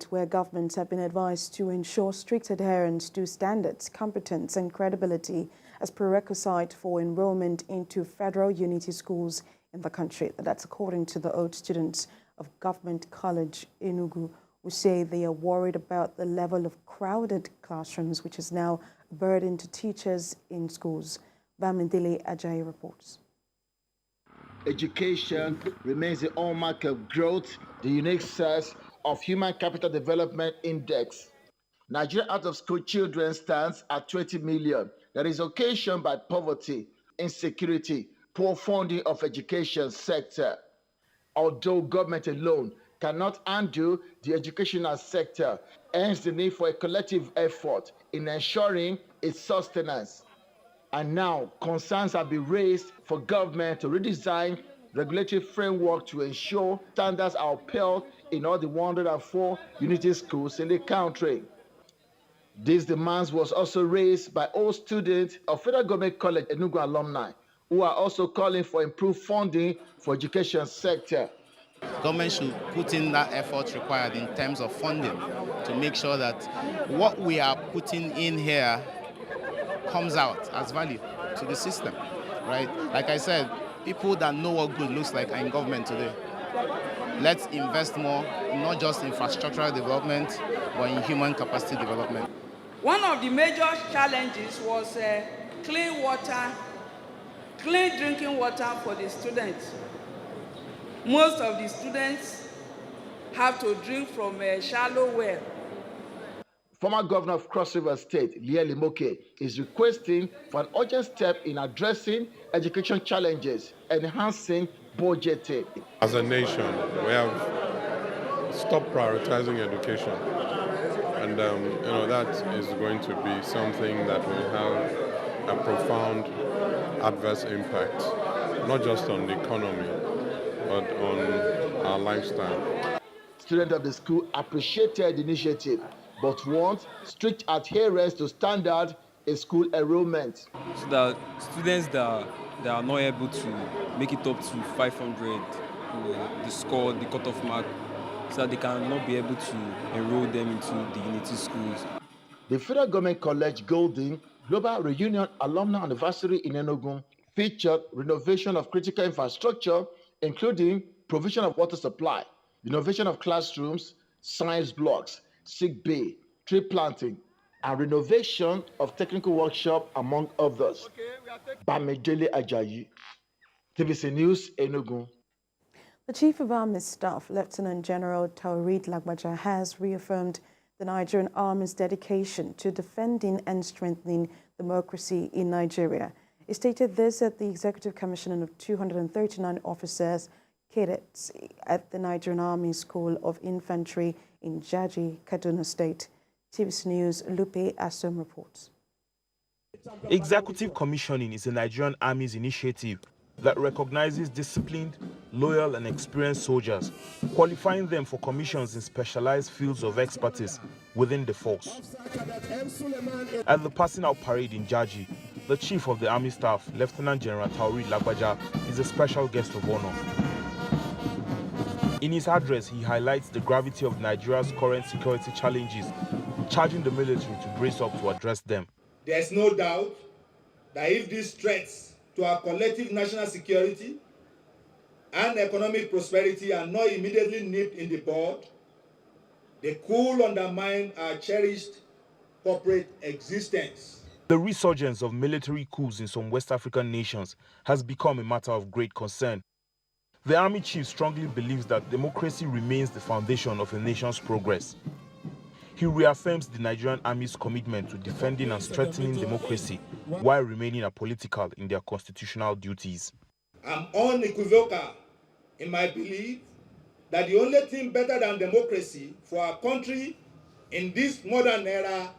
where governments have been advised to ensure strict adherence to standards, competence and credibility as prerequisite for enrollment into federal unity schools in the country. That's according to the old students of Government College Enugu, who say they are worried about the level of crowded classrooms, which is now a burden to teachers in schools. Bamidele Ajayi reports. Education remains the hallmark of growth, the unique source of Human Capital Development Index. Nigeria out-of-school children stands at 20 million. That is occasioned by poverty, insecurity, poor funding of education sector. Although government alone cannot undo the educational sector, hence the need for a collective effort in ensuring its sustenance. And now, concerns have been raised for government to redesign regulatory framework to ensure standards are upheld in all the 104 unity schools in the country. These demands was also raised by all students of Federal Government College Enugu Alumni, who are also calling for improved funding for education sector. Government should put in that effort required in terms of funding to make sure that what we are putting in here comes out as value to the system, right? Like I said, people that know what good looks like are in government today. Let's invest more, not just infrastructural development, but in human capacity development. One of the major challenges was clean drinking water for the students. Most of the students have to drink from a shallow well. Former governor of Cross River State, Lieli Moke, is requesting for an urgent step in addressing education challenges, enhancing budgeting. As a nation, we have stopped prioritizing education. And that is going to be something that will have a profound adverse impact, not just on the economy, but on our lifestyle. Students of the school appreciated the initiative, but want strict adherence to standard in school enrollment. So that students that are not able to make it up to 500, the score, the cutoff mark, so that they cannot be able to enroll them into the unity schools. The Federal Government College Golden Global Reunion Alumni Anniversary in Enugu featured renovation of critical infrastructure, including provision of water supply, renovation of classrooms, science blocks, sick bay, tree planting, and renovation of technical workshop, among others. Bamidele Ajayi, TVC News, Enugu. The Chief of Army Staff, Lieutenant General Taoreed Lagbaja, has reaffirmed the Nigerian Army's dedication to defending and strengthening democracy in Nigeria. He stated this at the Executive Commissioning of 239 officers, cadets at the Nigerian Army School of Infantry in Jaji, Kaduna State. TVC News, Lupe Asom reports. Executive Commissioning is a Nigerian Army's initiative that recognizes disciplined, loyal and experienced soldiers, qualifying them for commissions in specialized fields of expertise within the force. At the passing out parade in Jaji, the Chief of the Army Staff, Lieutenant General Taoreed Lagbaja, is a special guest of honor. In his address, he highlights the gravity of Nigeria's current security challenges, charging the military to brace up to address them. There is no doubt that if these threats to our collective national security and economic prosperity are not immediately nipped in the bud, they could undermine our cherished corporate existence. The resurgence of military coups in some West African nations has become a matter of great concern. The Army Chief strongly believes that democracy remains the foundation of a nation's progress. He reaffirms the Nigerian Army's commitment to defending and strengthening democracy while remaining apolitical in their constitutional duties. I'm unequivocal in my belief that the only thing better than democracy for our country in this modern era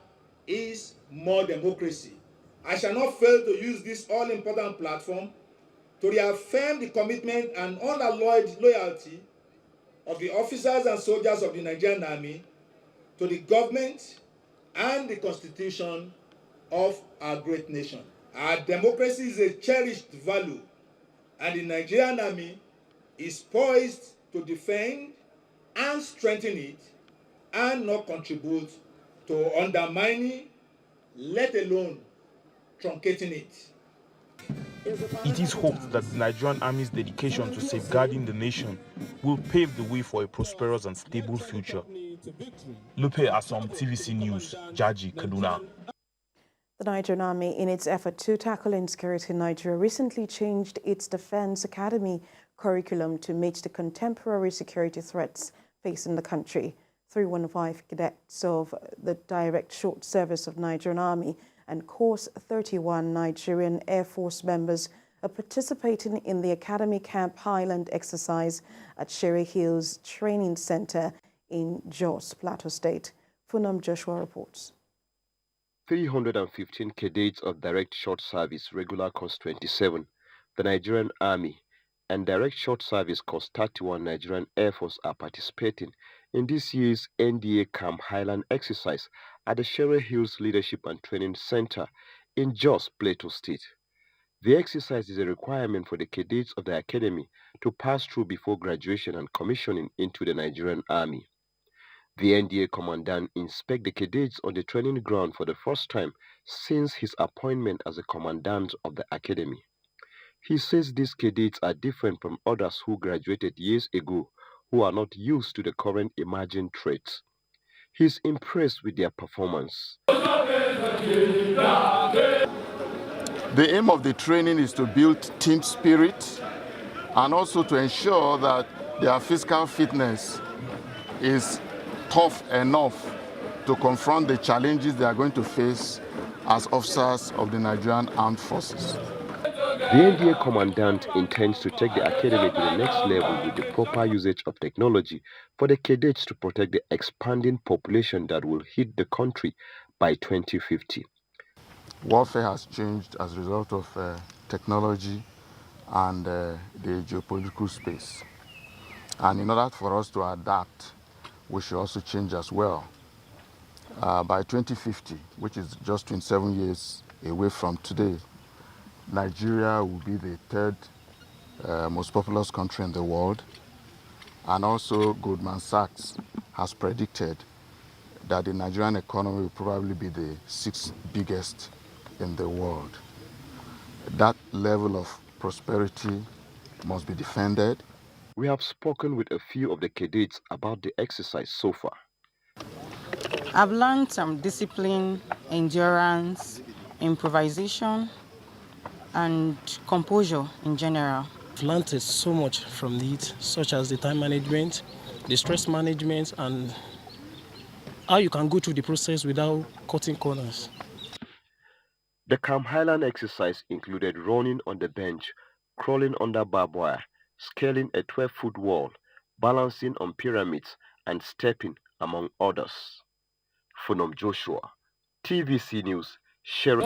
is more democracy. I shall not fail to use this all-important platform to reaffirm the commitment and unalloyed loyalty of the officers and soldiers of the Nigerian Army to the government and the constitution of our great nation. Our democracy is a cherished value, and the Nigerian Army is poised to defend and strengthen it and not contribute to undermining, let alone truncating it. It is hoped that the Nigerian Army's dedication to safeguarding the nation will pave the way for a prosperous and stable future. Lupe Asom, TVC News, Jaji, Kaduna. The Nigerian Army, in its effort to tackle insecurity in Nigeria, recently changed its Defense Academy curriculum to meet the contemporary security threats facing the country. 315 cadets of the Direct Short Service of Nigerian Army and COAS 31 Nigerian Air Force members are participating in the Academy Camp Highland exercise at Sherry Hills Training Center in Jos, Plateau State. Funam Joshua reports. 315 cadets of Direct Short Service Regular Course 27, the Nigerian Army, and Direct Short Service Course 31 Nigerian Air Force are participating in this year's NDA Camp Highland exercise at the Sherry Hills Leadership and Training Center in Jos, Plateau State. The exercise is a requirement for the cadets of the academy to pass through before graduation and commissioning into the Nigerian Army. The NDA commandant inspects the cadets on the training ground for the first time since his appointment as the commandant of the academy. He says these cadets are different from others who graduated years ago who are not used to the current emerging threats. He's impressed with their performance. The aim of the training is to build team spirit and also to ensure that their physical fitness is tough enough to confront the challenges they are going to face as officers of the Nigerian Armed Forces. The NDA commandant intends to take the academy to the next level with the proper usage of technology for the cadets to protect the expanding population that will hit the country by 2050. Warfare has changed as a result of technology and the geopolitical space. And in order for us to adapt, we should also change as well. By 2050, which is just 27 years away from today, Nigeria will be the third most populous country in the world. And also Goldman Sachs has predicted that the Nigerian economy will probably be the 6th biggest in the world. That level of prosperity must be defended. We have spoken with a few of the cadets about the exercise so far. I've learned some discipline, endurance, improvisation, and composure in general. I've learned so much from it, such as the time management, the stress management, and how you can go through the process without cutting corners. The Camp Highland exercise included running on the bench, crawling under barbed wire, scaling a 12-foot wall, balancing on pyramids, and stepping, among others. Funam Joshua, TVC News, Sherry.